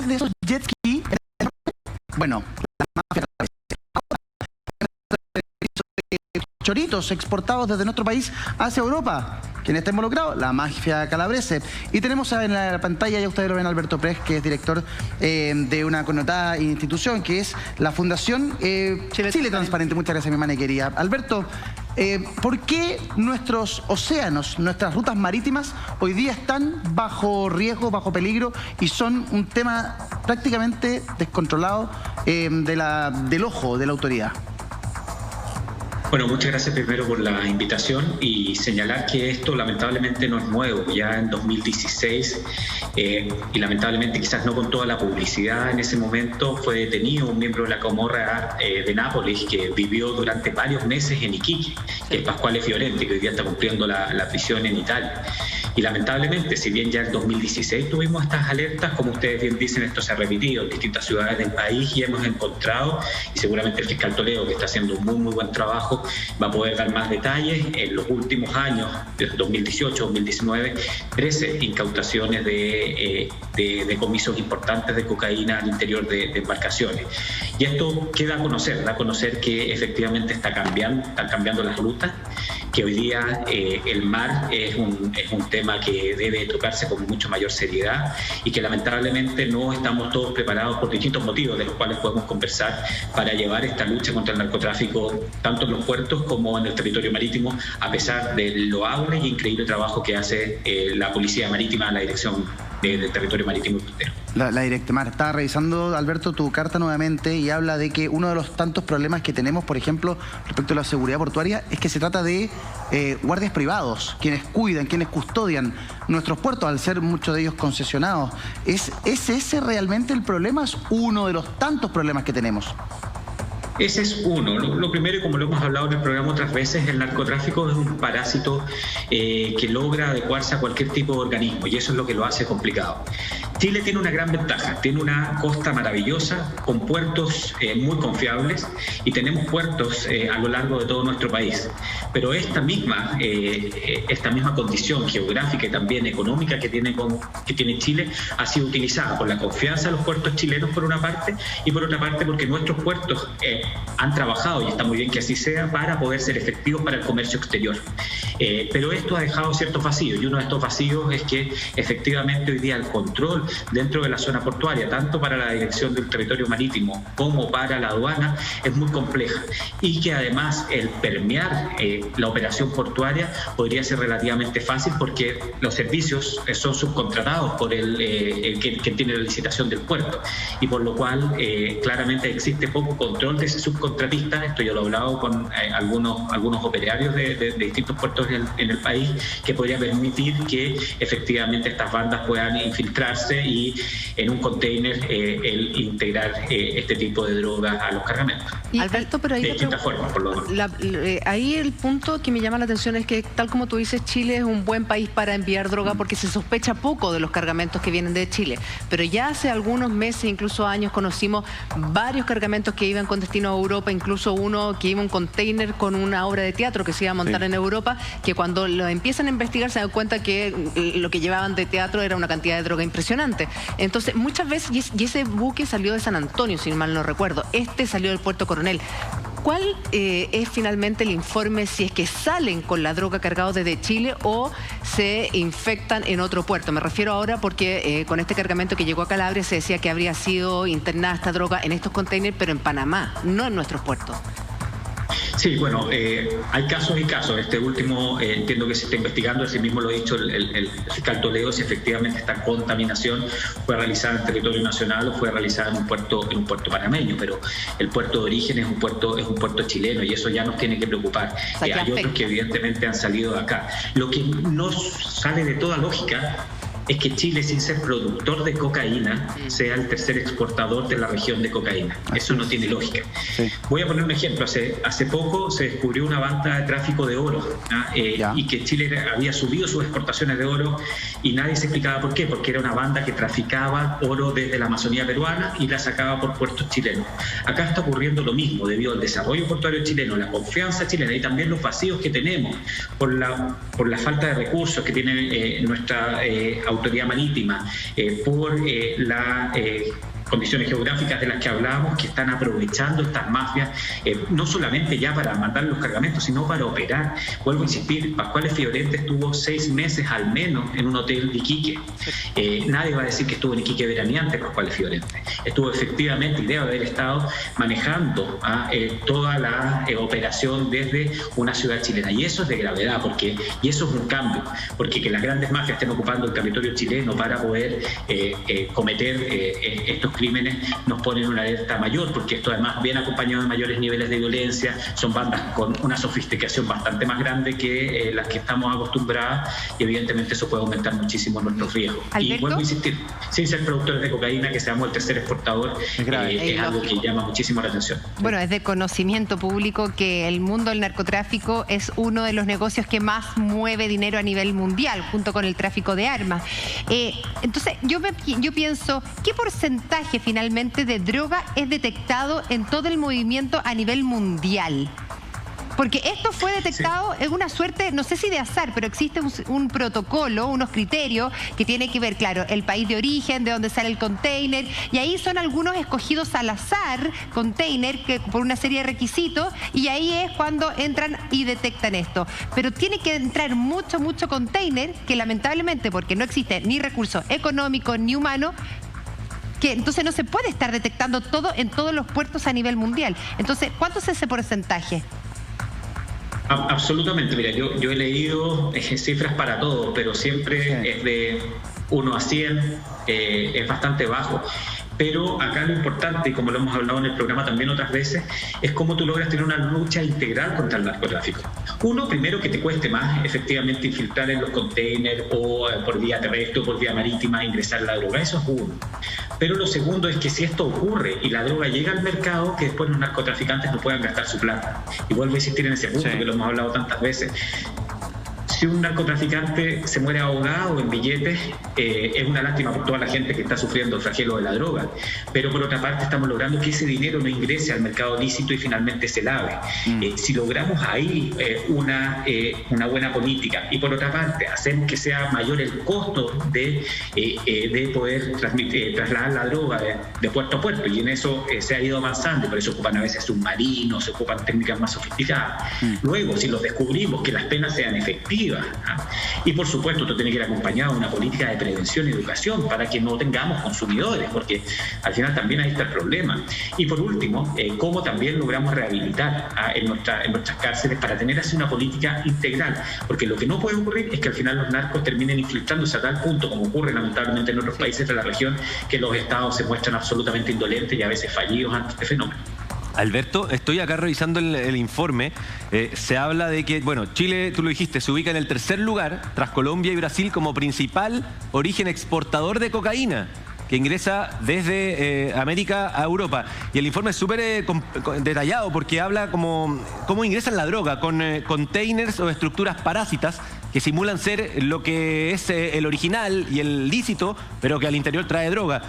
de esos jet ski, bueno, la mafia choritos exportados desde nuestro país hacia Europa. ¿Quién está involucrado? La mafia calabrese. Y tenemos en la pantalla, ya ustedes lo ven, Alberto Press, que es director de una connotada institución, que es la Fundación Chile Transparente. Muchas gracias, mi hermana querida. Alberto, ¿por qué nuestros océanos, nuestras rutas marítimas, hoy día están bajo riesgo, bajo peligro, y son un tema prácticamente descontrolado del ojo de la autoridad? Bueno, muchas gracias primero por la invitación y señalar que esto lamentablemente no es nuevo. Ya en 2016, y lamentablemente quizás no con toda la publicidad en ese momento, fue detenido un miembro de la Camorra de Nápoles que vivió durante varios meses en Iquique, que es Pasquale Fiorente, que hoy día está cumpliendo la prisión en Italia. Y lamentablemente, si bien ya en 2016 tuvimos estas alertas, como ustedes bien dicen, esto se ha repetido en distintas ciudades del país y hemos encontrado, y seguramente el fiscal Toledo, que está haciendo un muy buen trabajo, va a poder dar más detalles. En los últimos años, desde 2018, 2019, 13 incautaciones de decomisos importantes de cocaína al interior de embarcaciones. Y esto da a conocer que efectivamente están cambiando las rutas, que hoy día el mar es un tema que debe tocarse con mucho mayor seriedad y que lamentablemente no estamos todos preparados por distintos motivos de los cuales podemos conversar para llevar esta lucha contra el narcotráfico tanto en los puertos como en el territorio marítimo, a pesar del loable y increíble trabajo que hace la Policía Marítima, la Dirección del Territorio Marítimo y Costero. La Directemar. Estaba revisando, Alberto, tu carta nuevamente y habla de que uno de los tantos problemas que tenemos, por ejemplo, respecto a la seguridad portuaria, es que se trata de guardias privados, quienes cuidan, quienes custodian nuestros puertos, al ser muchos de ellos concesionados. ¿Es ese realmente el problema? ¿Es uno de los tantos problemas que tenemos? Ese es uno. Lo primero, y como lo hemos hablado en el programa otras veces, el narcotráfico es un parásito que logra adecuarse a cualquier tipo de organismo y eso es lo que lo hace complicado. Chile tiene una gran ventaja, tiene una costa maravillosa con puertos muy confiables y tenemos puertos a lo largo de todo nuestro país. Pero esta misma condición geográfica y también económica que tiene Chile ha sido utilizada por la confianza de los puertos chilenos por una parte y por otra parte porque nuestros puertos han trabajado, y está muy bien que así sea, para poder ser efectivos para el comercio exterior. Pero esto ha dejado ciertos vacíos y uno de estos vacíos es que efectivamente hoy día el control dentro de la zona portuaria, tanto para la Dirección del Territorio Marítimo como para la aduana, es muy compleja y que además el permear la operación portuaria podría ser relativamente fácil porque los servicios son subcontratados por quien tiene la licitación del puerto y por lo cual claramente existe poco control de ese subcontratista. Esto yo lo he hablado con algunos operarios de distintos puertos en el país, que podría permitir que efectivamente estas bandas puedan infiltrarse y en un container el integrar este tipo de drogas a los cargamentos. Alberto, pero ahí de distintas formas, por lo demás. Ahí el punto que me llama la atención es que, tal como tú dices, Chile es un buen país para enviar droga porque se sospecha poco de los cargamentos que vienen de Chile. Pero ya hace algunos meses, incluso años, conocimos varios cargamentos que iban con destino a Europa, incluso uno que iba un container con una obra de teatro que se iba a montar en Europa, que cuando lo empiezan a investigar se dan cuenta que lo que llevaban de teatro era una cantidad de droga impresionante. Entonces, muchas veces, y ese buque salió de San Antonio, si mal no recuerdo, este salió del Puerto Coronel. ¿Cuál es finalmente el informe si es que salen con la droga cargados desde Chile o se infectan en otro puerto? Me refiero ahora porque con este cargamento que llegó a Calabria se decía que habría sido internada esta droga en estos containers, pero en Panamá, no en nuestros puertos. Sí, bueno, hay casos y casos. Este último entiendo que se está investigando, así mismo lo ha dicho el fiscal Toledo, si efectivamente esta contaminación fue realizada en el territorio nacional o fue realizada en un puerto panameño, pero el puerto de origen es un puerto chileno y eso ya nos tiene que preocupar. Hay otros que evidentemente han salido de acá. Lo que no sale de toda lógica es que Chile, sin ser productor de cocaína, sea el tercer exportador de la región de cocaína. Eso no tiene lógica. Sí. Voy a poner un ejemplo. Hace poco se descubrió una banda de tráfico de oro y que Chile había subido sus exportaciones de oro y nadie se explicaba por qué, porque era una banda que traficaba oro desde la Amazonía peruana y la sacaba por puertos chilenos. Acá está ocurriendo lo mismo debido al desarrollo portuario chileno, la confianza chilena y también los vacíos que tenemos por la falta de recursos que tiene nuestra autoridad marítima, por la condiciones geográficas de las que hablábamos, que están aprovechando estas mafias, no solamente ya para mandar los cargamentos, sino para operar. Vuelvo a insistir, Pascual Fiorente estuvo 6 meses al menos en un hotel de Iquique. Nadie va a decir que estuvo en Iquique veraneante Pascual Fiorente. Estuvo efectivamente, y debe haber estado manejando toda la operación desde una ciudad chilena. Y eso es de gravedad, y eso es un cambio, porque que las grandes mafias estén ocupando el territorio chileno para poder cometer estos crímenes nos ponen una alerta mayor, porque esto además viene acompañado de mayores niveles de violencia, son bandas con una sofisticación bastante más grande que las que estamos acostumbradas, y evidentemente eso puede aumentar muchísimo nuestros riesgos. ¿Alberto? Y vuelvo a insistir, sin ser productores de cocaína, que seamos el tercer exportador, es algo que llama muchísimo la atención. Bueno, es de conocimiento público que el mundo del narcotráfico es uno de los negocios que más mueve dinero a nivel mundial, junto con el tráfico de armas. Entonces, yo pienso, ¿qué porcentaje finalmente de droga es detectado en todo el movimiento a nivel mundial? Porque esto fue detectado en una suerte, no sé si de azar, pero existe un protocolo, unos criterios que tiene que ver, claro, el país de origen, de dónde sale el container, y ahí son algunos escogidos al azar, container, que por una serie de requisitos, y ahí es cuando entran y detectan esto. Pero tiene que entrar mucho container, que lamentablemente, porque no existe ni recursos económicos ni humanos, que entonces no se puede estar detectando todo en todos los puertos a nivel mundial. Entonces, ¿cuánto es ese porcentaje? Absolutamente, mira, yo he leído cifras para todo, pero siempre es de 1 a 100, es bastante bajo. Pero acá lo importante, y como lo hemos hablado en el programa también otras veces, es cómo tú logras tener una lucha integral contra el narcotráfico. Uno, primero, que te cueste más efectivamente infiltrar en los containers o por vía terrestre o por vía marítima ingresar la droga. Eso es uno. Pero lo segundo es que si esto ocurre y la droga llega al mercado, que después los narcotraficantes no puedan gastar su plata. Y vuelvo a insistir en ese punto, que lo hemos hablado tantas veces. Si un narcotraficante se muere ahogado en billetes, es una lástima por toda la gente que está sufriendo el flagelo de la droga. Pero por otra parte estamos logrando que ese dinero no ingrese al mercado lícito y finalmente se lave. Si logramos ahí una buena política, y por otra parte hacemos que sea mayor el costo de poder trasladar la droga de puerto a puerto, y en eso se ha ido avanzando, y por eso ocupan a veces submarinos, se ocupan técnicas más sofisticadas. Luego, si los descubrimos, que las penas sean efectivas, y por supuesto esto tiene que ir acompañado de una política de prevención y educación para que no tengamos consumidores, porque al final también ahí está el problema. Y por último, cómo también logramos rehabilitar en nuestras cárceles para tener así una política integral, porque lo que no puede ocurrir es que al final los narcos terminen infiltrándose a tal punto, como ocurre lamentablemente en otros países de la región, que los estados se muestran absolutamente indolentes y a veces fallidos ante este fenómeno. Alberto, estoy acá revisando el informe. Se habla de que, bueno, Chile, tú lo dijiste, se ubica en el 3er lugar, tras Colombia y Brasil, como principal origen exportador de cocaína, que ingresa desde América a Europa. Y el informe es súper detallado, porque habla cómo ingresan la droga, con containers o estructuras parásitas que simulan ser lo que es el original y el lícito, pero que al interior trae droga.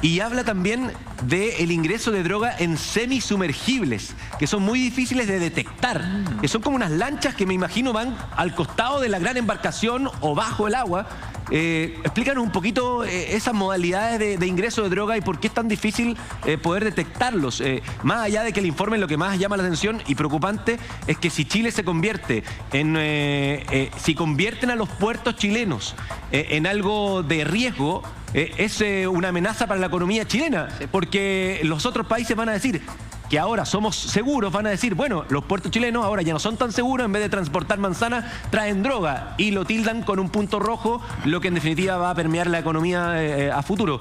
Y habla también del ingreso de droga en semisumergibles, que son muy difíciles de detectar, que son como unas lanchas que me imagino van al costado de la gran embarcación o bajo el agua. Explícanos un poquito esas modalidades de ingreso de droga y por qué es tan difícil poder detectarlos. Más allá de que el informe, lo que más llama la atención y preocupante es que si Chile se convierte si convierten a los puertos chilenos en algo de riesgo, es una amenaza para la economía chilena, porque los otros países van a decir que ahora somos seguros, van a decir, bueno, los puertos chilenos ahora ya no son tan seguros, en vez de transportar manzanas, traen droga, y lo tildan con un punto rojo, lo que en definitiva va a permear la economía a futuro.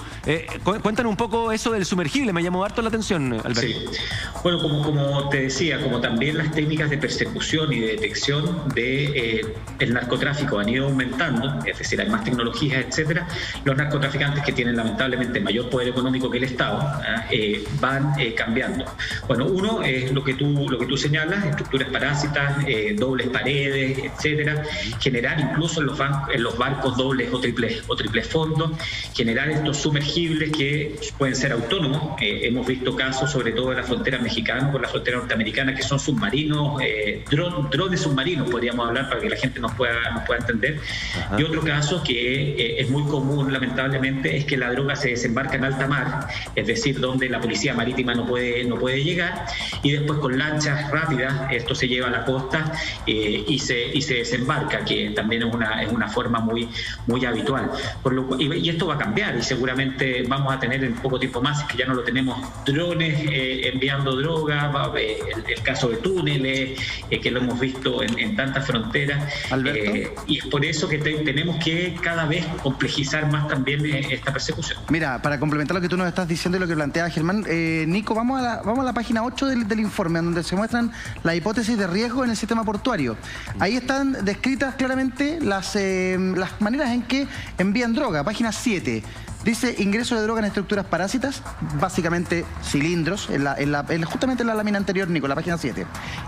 Cuéntanos un poco eso del sumergible, me llamó harto la atención, Alberto. Sí. Bueno, como te decía, como también las técnicas de persecución y de detección del narcotráfico han ido aumentando, es decir, hay más tecnologías, etcétera, los narcotraficantes, que tienen lamentablemente mayor poder económico que el Estado, van cambiando. Bueno, uno es lo que tú señalas, estructuras parásitas, dobles paredes, etcétera, generar incluso en los barcos dobles o triples fondos, generar estos sumergibles que pueden ser autónomos. Hemos visto casos, sobre todo en la frontera mexicana con la frontera norteamericana, que son submarinos, drones submarinos, podríamos hablar para que la gente nos pueda entender. Y otro caso que es muy común, lamentablemente, es que la droga se desembarca en alta mar, es decir, donde la policía marítima no puede llegar, y después con lanchas rápidas esto se lleva a la costa y se desembarca, que también es una forma muy habitual. Y esto va a cambiar, y seguramente vamos a tener en poco tiempo más, que ya no lo tenemos, drones enviando droga, el caso de túneles, que lo hemos visto en tantas fronteras, y es por eso que tenemos que cada vez complejizar más también esta persecución. Mira, para complementar lo que tú nos estás diciendo y lo que plantea Germán, Nico, vamos a la página 8 del informe, donde se muestran las hipótesis de riesgo en el sistema portuario. Ahí están descritas claramente las maneras en que envían droga. Página 7. Dice ingreso de droga en estructuras parásitas, básicamente cilindros, justamente en la lámina anterior, Nico, la página 7.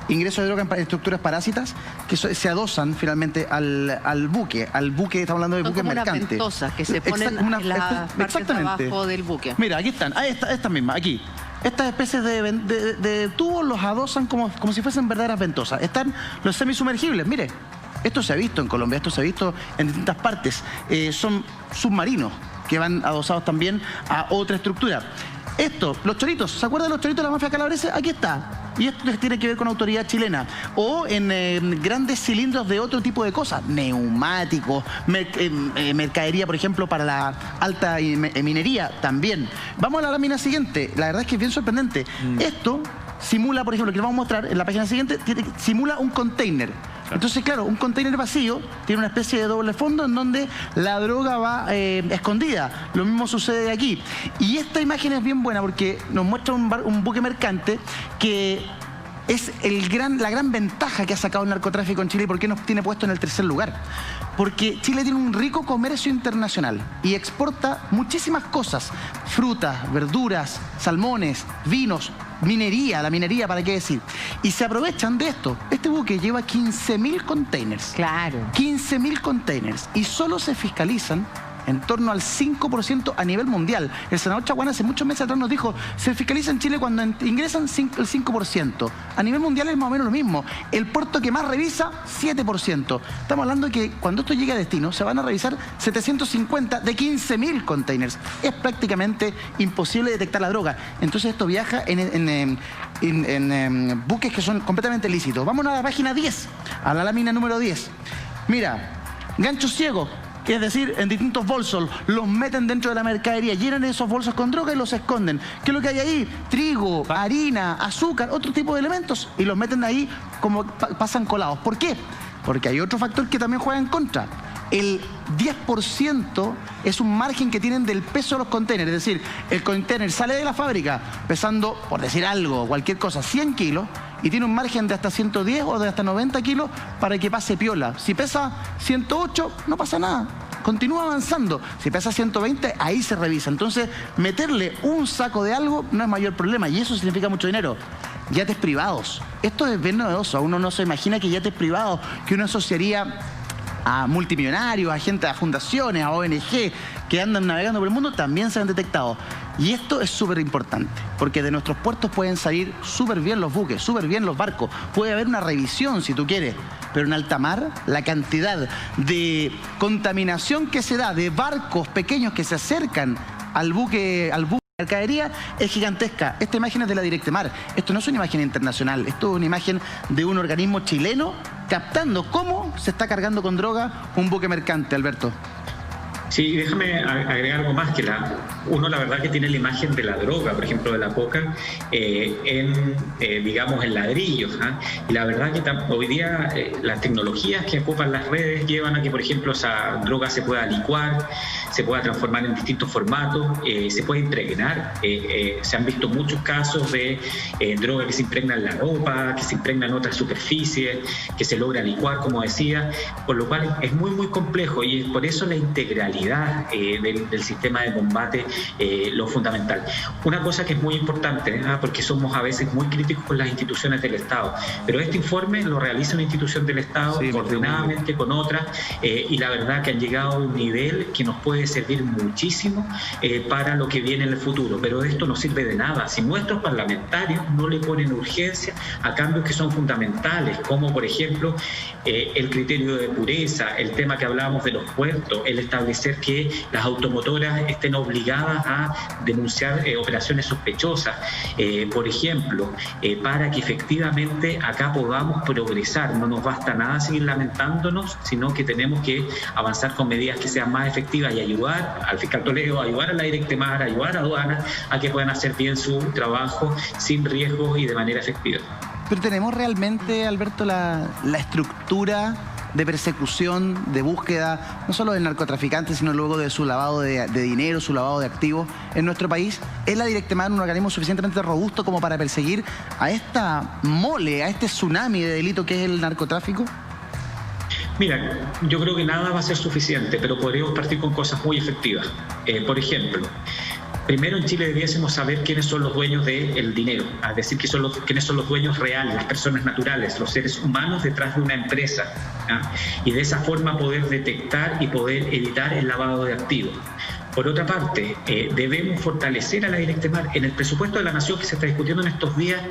Ingreso de droga en estructuras parásitas que se adosan finalmente al buque, estamos hablando de buque mercante. Son ventosas que se ponen en la parte de abajo del buque. Mira, aquí están, estas mismas, aquí. Estas especies de tubos los adosan como si fuesen verdaderas ventosas. Están los semisumergibles, mire. Esto se ha visto en Colombia, esto se ha visto en distintas partes. Son submarinos que van adosados también a otra estructura. Esto, los choritos, ¿se acuerdan de los choritos de la mafia calabrese? Aquí está. Y esto tiene que ver con autoridad chilena. O en grandes cilindros de otro tipo de cosas. Neumáticos, mercadería, por ejemplo, para la alta minería también. Vamos a la lámina siguiente. La verdad es que es bien sorprendente. Esto simula, por ejemplo, lo que vamos a mostrar en la página siguiente, simula un container. Entonces, claro, un container vacío tiene una especie de doble fondo en donde la droga va escondida. Lo mismo sucede aquí. Y esta imagen es bien buena porque nos muestra un buque mercante que es la gran ventaja que ha sacado el narcotráfico en Chile y por qué nos tiene puesto en el tercer lugar. Porque Chile tiene un rico comercio internacional y exporta muchísimas cosas. Frutas, verduras, salmones, vinos, la minería, ¿para qué decir? Y se aprovechan de esto. Este buque lleva 15.000 containers. Claro. 15.000 containers. Y solo se fiscalizan en torno al 5% a nivel mundial. El senador Chaguán hace muchos meses atrás nos dijo, se fiscaliza en Chile cuando ingresan el 5%. A nivel mundial es más o menos lo mismo. El puerto que más revisa, 7%. Estamos hablando de que cuando esto llegue a destino, se van a revisar 750 de 15.000 containers. Es prácticamente imposible detectar la droga. Entonces esto viaja en buques que son completamente lícitos. Vámonos a la página 10, a la lámina número 10. Mira, ganchos ciegos. Es decir, en distintos bolsos, los meten dentro de la mercadería, llenan esos bolsos con droga y los esconden. ¿Qué es lo que hay ahí? Trigo, harina, azúcar, otro tipo de elementos, y los meten ahí como pasan colados. ¿Por qué? Porque hay otro factor que también juega en contra. El 10% es un margen que tienen del peso de los containers. Es decir, el container sale de la fábrica pesando, por decir algo, cualquier cosa, 100 kilos, y tiene un margen de hasta 110 o de hasta 90 kilos para que pase piola. Si pesa 108, no pasa nada. Continúa avanzando. Si pesa 120, ahí se revisa. Entonces, meterle un saco de algo no es mayor problema, y eso significa mucho dinero. Yates privados. Esto es bien novedoso. Uno no se imagina que yates privados, que uno asociaría a multimillonarios, a gente, a fundaciones, a ONG que andan navegando por el mundo, también se han detectado. Y esto es súper importante, porque de nuestros puertos pueden salir súper bien los buques, súper bien los barcos. Puede haber una revisión si tú quieres, pero en alta mar la cantidad de contaminación que se da de barcos pequeños que se acercan al buque mercadería es gigantesca. Esta imagen es de la Directemar. Esto no es una imagen internacional, esto es una imagen de un organismo chileno captando cómo se está cargando con droga un buque mercante, Alberto. Sí, déjame agregar algo más, que uno la verdad que tiene la imagen de la droga, por ejemplo de la coca, digamos en ladrillos, ¿eh? Y la verdad que hoy día las tecnologías que ocupan las redes llevan a que, por ejemplo, esa droga se pueda licuar, se pueda transformar en distintos formatos, se puede impregnar. Se han visto muchos casos de droga que se impregna en la ropa, que se impregna en otras superficies, que se logra licuar, como decía, por lo cual es muy, muy complejo, y por eso la integralidad calidad del sistema de combate lo fundamental. Una cosa que es muy importante, porque somos a veces muy críticos con las instituciones del Estado, pero este informe lo realiza una institución del Estado coordinadamente con otras, y la verdad que han llegado a un nivel que nos puede servir muchísimo para lo que viene en el futuro, pero esto no sirve de nada si nuestros parlamentarios no le ponen urgencia a cambios que son fundamentales, como por ejemplo el criterio de pureza, el tema que hablábamos de los puertos, el establecer que las automotoras estén obligadas a denunciar operaciones sospechosas, por ejemplo, para que efectivamente acá podamos progresar. No nos basta nada seguir lamentándonos, sino que tenemos que avanzar con medidas que sean más efectivas y ayudar al fiscal Toledo, ayudar a la Directemar, ayudar a aduanas a que puedan hacer bien su trabajo sin riesgos y de manera efectiva. Pero ¿tenemos realmente, Alberto, la estructura de persecución, de búsqueda, no solo del narcotraficante, sino luego de su lavado de dinero, su lavado de activos en nuestro país? ¿Es la Directemar un organismo suficientemente robusto como para perseguir a esta mole, a este tsunami de delito que es el narcotráfico? Mira, yo creo que nada va a ser suficiente, pero podríamos partir con cosas muy efectivas. Por ejemplo, primero en Chile debiésemos saber quiénes son los dueños del dinero, es decir, quiénes son los dueños reales, las personas naturales, los seres humanos detrás de una empresa, y de esa forma poder detectar y poder evitar el lavado de activos. Por otra parte, debemos fortalecer a la Directemar. En el presupuesto de la Nación que se está discutiendo en estos días,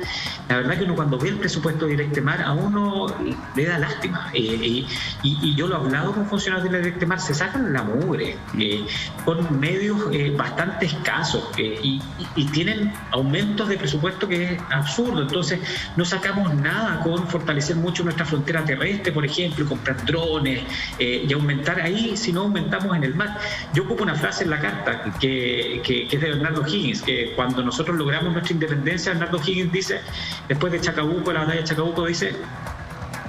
la verdad que uno cuando ve el presupuesto de Directemar a uno le da lástima. Y yo lo he hablado con funcionarios de la Directemar, se sacan la mugre, con medios bastante escasos, y tienen aumentos de presupuesto que es absurdo. Entonces no sacamos nada con fortalecer mucho nuestra frontera terrestre, por ejemplo, comprar drones y aumentar ahí, si no aumentamos en el mar. Yo ocupo una frase en la carta que es de Bernardo Higgins, que cuando nosotros logramos nuestra independencia, Bernardo Higgins dice, después de Chacabuco, la batalla de Chacabuco, dice: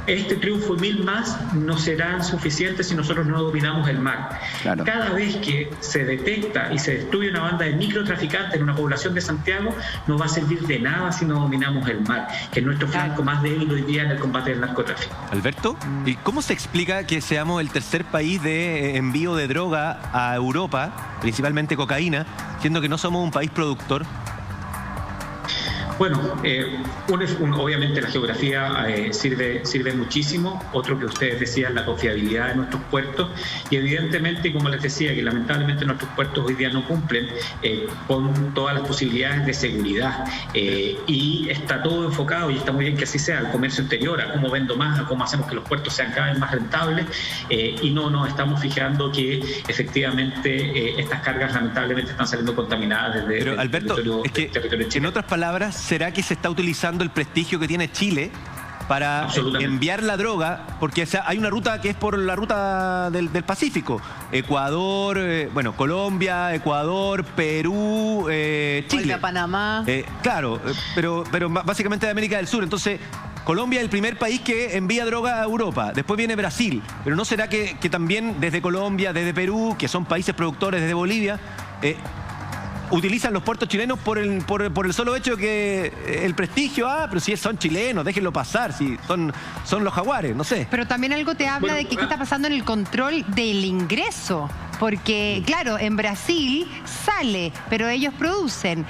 este triunfo y 1000 más no serán suficientes si nosotros no dominamos el mar. Claro. Cada vez que se detecta y se destruye una banda de microtraficantes en una población de Santiago, no va a servir de nada si no dominamos el mar, que es nuestro flanco más débil hoy día en el combate del narcotráfico. Alberto, ¿y cómo se explica que seamos el tercer país de envío de droga a Europa, principalmente cocaína, siendo que no somos un país productor? Bueno, obviamente la geografía sirve muchísimo. Otro que ustedes decían, la confiabilidad de nuestros puertos, y evidentemente, como les decía, que lamentablemente nuestros puertos hoy día no cumplen con todas las posibilidades de seguridad, y está todo enfocado, y está muy bien que así sea, al comercio exterior, a cómo vendo más, a cómo hacemos que los puertos sean cada vez más rentables, y no nos estamos fijando que efectivamente estas cargas lamentablemente están saliendo contaminadas desde Pero, Alberto, el territorio chileno. En otras palabras, ¿será que se está utilizando el prestigio que tiene Chile para enviar la droga? Porque hay una ruta que es por la ruta del Pacífico. Ecuador, Colombia, Ecuador, Perú, Chile. Panamá. Claro, pero básicamente de América del Sur. Entonces, Colombia es el primer país que envía droga a Europa. Después viene Brasil. Pero ¿no será que también desde Colombia, desde Perú, que son países productores, desde Bolivia, utilizan los puertos chilenos por el solo hecho que el prestigio, pero si son chilenos, déjenlo pasar, si son los jaguares, no sé? Pero también algo te habla de que qué está pasando en el control del ingreso, porque claro, en Brasil sale, pero ellos producen.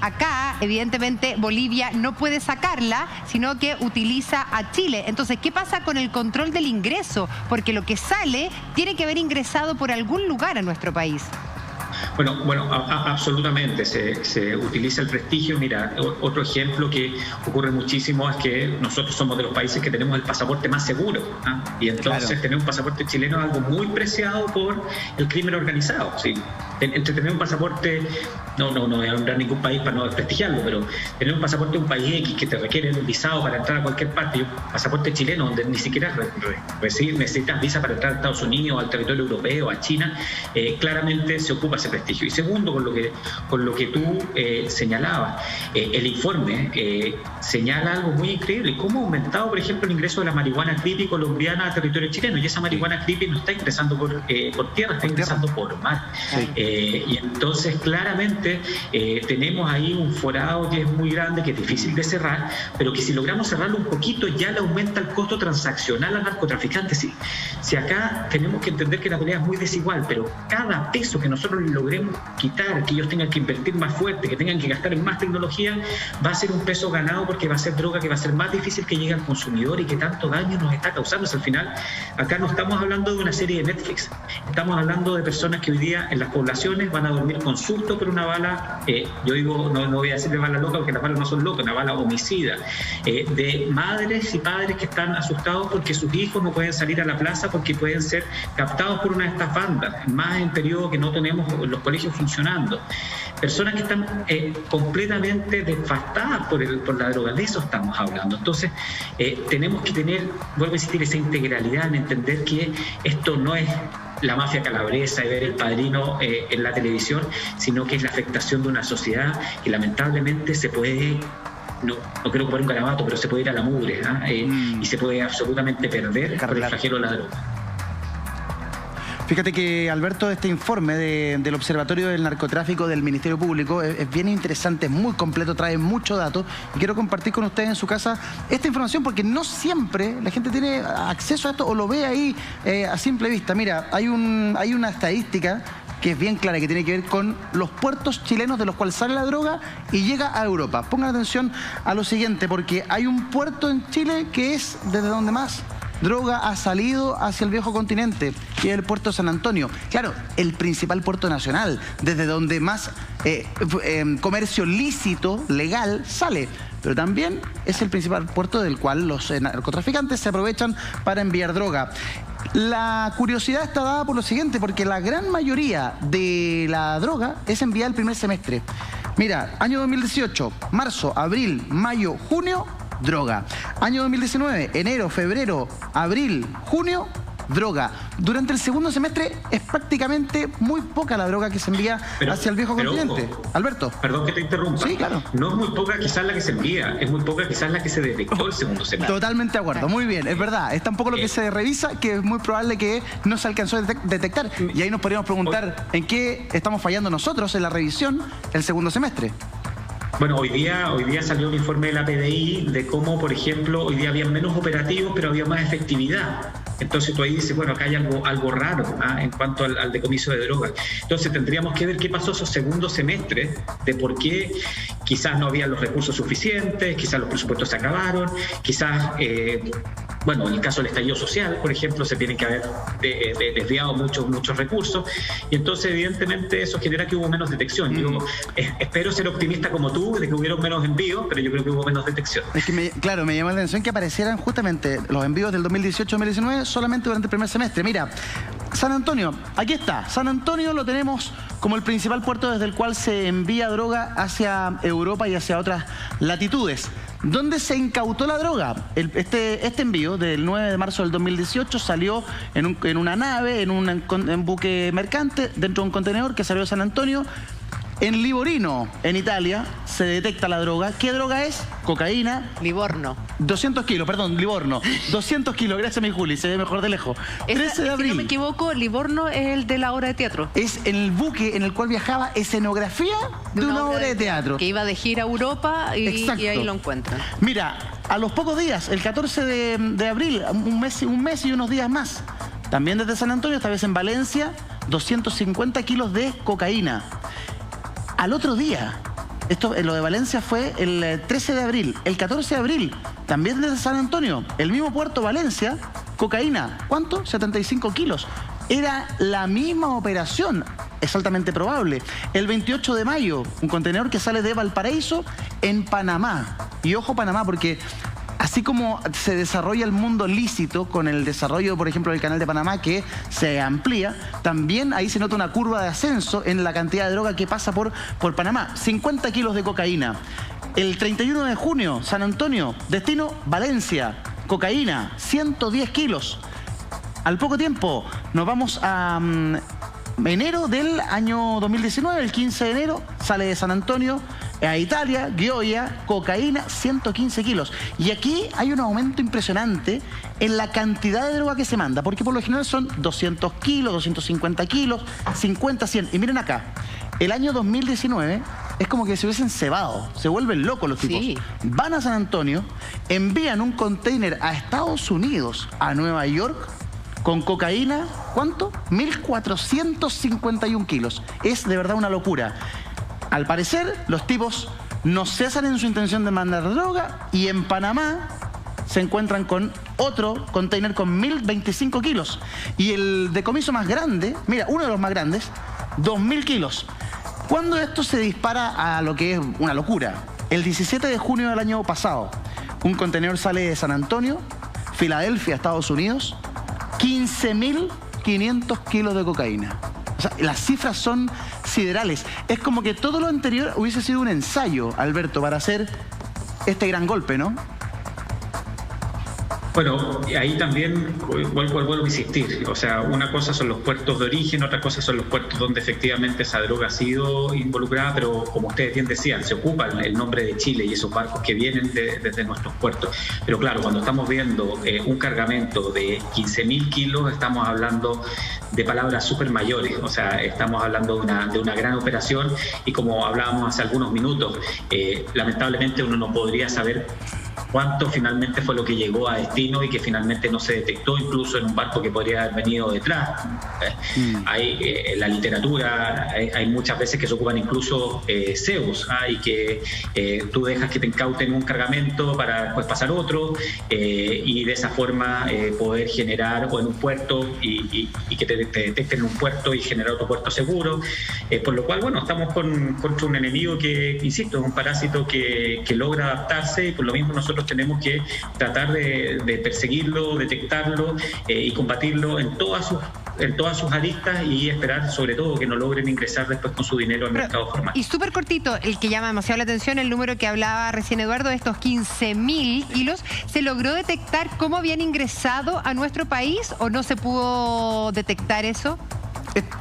Acá, evidentemente, Bolivia no puede sacarla, sino que utiliza a Chile. Entonces, ¿qué pasa con el control del ingreso? Porque lo que sale tiene que haber ingresado por algún lugar a nuestro país. Bueno, absolutamente, se utiliza el prestigio. Mira, otro ejemplo que ocurre muchísimo es que nosotros somos de los países que tenemos el pasaporte más seguro, y entonces tener un pasaporte chileno es algo muy preciado por el crimen organizado, ¿sí? Entre tener un pasaporte, no voy a nombrar ningún país para no desprestigiarlo, pero tener un pasaporte de un país X que te requiere un visado para entrar a cualquier parte, y un pasaporte chileno donde ni siquiera necesitas visa para entrar a Estados Unidos, al territorio europeo, a China, claramente se ocupa ese prestigio. prestigio. Y segundo, con lo que tú señalabas, el informe señala algo muy increíble, cómo ha aumentado, por ejemplo, el ingreso de la marihuana creepy colombiana a territorio chileno, y esa marihuana creepy no está ingresando por tierra, está ingresando por mar. Sí. Y entonces claramente tenemos ahí un forado que es muy grande, que es difícil de cerrar, pero que si logramos cerrarlo un poquito ya le aumenta el costo transaccional al narcotraficante. Si acá tenemos que entender que la pelea es muy desigual, pero cada peso que nosotros logremos quitar, que ellos tengan que invertir más fuerte, que tengan que gastar en más tecnología, va a ser un peso ganado, porque va a ser droga que va a ser más difícil que llegue al consumidor y que tanto daño nos está causando. Al final, acá no estamos hablando de una serie de Netflix, estamos hablando de personas que hoy día en las poblaciones van a dormir con susto por una bala, yo digo, no voy a decir de bala loca porque las balas no son locas, una bala homicida, de madres y padres que están asustados porque sus hijos no pueden salir a la plaza porque pueden ser captados por una de estas bandas, más en periodo que no tenemos los colegios funcionando. Personas que están completamente devastadas por la droga, de eso estamos hablando. Entonces, tenemos que tener, vuelvo a insistir, esa integralidad en entender que esto no es la mafia calabresa y ver El Padrino en la televisión, sino que es la afectación de una sociedad que lamentablemente se puede... No quiero ocupar un garabato, pero se puede ir a la mugre, y se puede absolutamente perder por el flagelo de la droga. Fíjate que, Alberto, este informe del Observatorio del Narcotráfico del Ministerio Público es bien interesante, es muy completo, trae mucho dato, y quiero compartir con ustedes en su casa esta información porque no siempre la gente tiene acceso a esto o lo ve ahí a simple vista. Mira, hay una estadística que es bien clara, que tiene que ver con los puertos chilenos de los cuales sale la droga y llega a Europa. Pongan atención a lo siguiente, porque hay un puerto en Chile que es desde donde más droga ha salido hacia el viejo continente, que es el puerto de San Antonio. Claro, el principal puerto nacional, desde donde más comercio lícito, legal, sale. Pero también es el principal puerto del cual los narcotraficantes se aprovechan para enviar droga. La curiosidad está dada por lo siguiente, porque la gran mayoría de la droga es enviada el primer semestre. Mira, año 2018, marzo, abril, mayo, junio, droga. Año 2019, enero, febrero, abril, junio, droga. Durante el segundo semestre es prácticamente muy poca la droga que se envía hacia el viejo continente. Ojo, Alberto. Perdón que te interrumpa. Sí, claro. No es muy poca quizás la que se envía, es muy poca quizás la que se detectó el segundo semestre. Totalmente de acuerdo, muy bien, es verdad. Es tan poco lo que se revisa que es muy probable que no se alcanzó a detectar. Y ahí nos podríamos preguntar en qué estamos fallando nosotros en la revisión el segundo semestre. Bueno, hoy día salió un informe de la PDI de cómo, por ejemplo, hoy día había menos operativos, pero había más efectividad. Entonces tú ahí dices, bueno, acá hay algo raro en cuanto al decomiso de drogas. Entonces tendríamos que ver qué pasó esos segundos semestres, de por qué quizás no había los recursos suficientes, quizás los presupuestos se acabaron, quizás, bueno, en el caso del estallido social, por ejemplo, se tienen que haber desviado muchos recursos, y entonces evidentemente eso genera que hubo menos detección. Yo espero ser optimista como tú, de que hubieron menos envíos, pero yo creo que hubo menos detección. Es que, me llamó la atención que aparecieran justamente los envíos del 2018-2019 solamente durante el primer semestre. Mira, San Antonio, aquí está. San Antonio lo tenemos como el principal puerto desde el cual se envía droga hacia Europa y hacia otras latitudes. ¿Dónde se incautó la droga? Este envío del 9 de marzo del 2018 salió en una nave, en un buque mercante, dentro de un contenedor que salió de San Antonio. En Livorno, en Italia, se detecta la droga. ¿Qué droga es? Cocaína. Livorno. 200 kilos, perdón, Livorno. 200 kilos, gracias mi Juli, se ve mejor de lejos. 13 de abril. Si no me equivoco, Livorno es el de la obra de teatro. Es el buque en el cual viajaba escenografía de una obra de teatro. Que iba de gira a Europa y ahí lo encuentran. Mira, a los pocos días, el 14 de abril, un mes y unos días más, también desde San Antonio, esta vez en Valencia, 250 kilos de cocaína. Al otro día, lo de Valencia fue el 13 de abril, el 14 de abril, también desde San Antonio, el mismo puerto Valencia, cocaína. ¿Cuánto? 75 kilos. Era la misma operación, es altamente probable. El 28 de mayo, un contenedor que sale de Valparaíso en Panamá. Y ojo Panamá, porque así como se desarrolla el mundo lícito con el desarrollo, por ejemplo, del Canal de Panamá, que se amplía, también ahí se nota una curva de ascenso en la cantidad de droga que pasa por Panamá. 50 kilos de cocaína. El 31 de junio, San Antonio, destino Valencia, cocaína, 110 kilos. Al poco tiempo nos vamos a enero del año 2019, el 15 de enero, sale de San Antonio a Italia, Gioia, cocaína, 115 kilos. Y aquí hay un aumento impresionante en la cantidad de droga que se manda, porque por lo general son 200 kilos, 250 kilos, 50, 100. Y miren acá, el año 2019 es como que se hubiesen cebado, se vuelven locos los tipos. Sí. Van a San Antonio, envían un container a Estados Unidos, a Nueva York, con cocaína, ¿cuánto? 1.451 kilos. Es de verdad una locura. Al parecer, los tipos no cesan en su intención de mandar droga y en Panamá se encuentran con otro container con 1.025 kilos. Y el decomiso más grande, mira, uno de los más grandes, 2.000 kilos. ¿Cuándo esto se dispara a lo que es una locura? El 17 de junio del año pasado, un contenedor sale de San Antonio, Filadelfia, Estados Unidos, 15.500 kilos de cocaína. O sea, las cifras son siderales. Es como que todo lo anterior hubiese sido un ensayo, Alberto, para hacer este gran golpe, ¿no? Bueno, ahí también vuelvo a insistir. O sea, una cosa son los puertos de origen, otra cosa son los puertos donde efectivamente esa droga ha sido involucrada, pero como ustedes bien decían, se ocupa el nombre de Chile y esos barcos que vienen desde nuestros puertos. Pero claro, cuando estamos viendo un cargamento de 15.000 kilos, estamos hablando de palabras súper mayores. O sea, estamos hablando de una gran operación y como hablábamos hace algunos minutos, lamentablemente uno no podría saber cuánto finalmente fue lo que llegó a destino y que finalmente no se detectó incluso en un barco que podría haber venido detrás. Hay en la literatura hay muchas veces que se ocupan incluso cebos y que tú dejas que te incauten un cargamento para después pasar otro y de esa forma poder generar o en un puerto y que te detecten en un puerto y generar otro puerto seguro. Por lo cual, bueno, estamos contra un enemigo que, insisto, es un parásito que logra adaptarse y por lo mismo nosotros tenemos que tratar de perseguirlo, detectarlo y combatirlo en todas sus aristas y esperar sobre todo que no logren ingresar después con su dinero al mercado formal. Y súper cortito, el que llama demasiado la atención, el número que hablaba recién Eduardo, de estos 15.000 kilos, ¿se logró detectar cómo habían ingresado a nuestro país o no se pudo detectar eso?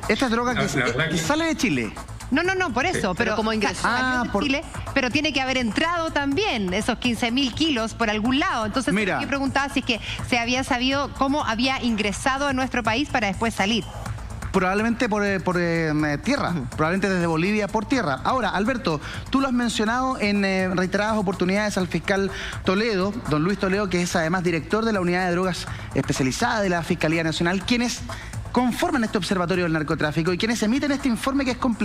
Esta es droga que sale de Chile. No, por eso, Sí, pero ¿cómo ingresó? Salió de Chile, pero tiene que haber entrado también esos 15.000 kilos por algún lado. Entonces, Mira, yo preguntaba si es que se había sabido cómo había ingresado a nuestro país para después salir. Probablemente por tierra, probablemente desde Bolivia por tierra. Ahora, Alberto, tú lo has mencionado en reiteradas oportunidades al fiscal Toledo, don Luis Toledo, que es además director de la Unidad de Drogas Especializada de la Fiscalía Nacional, quienes conforman este observatorio del narcotráfico y quienes emiten este informe que es completo.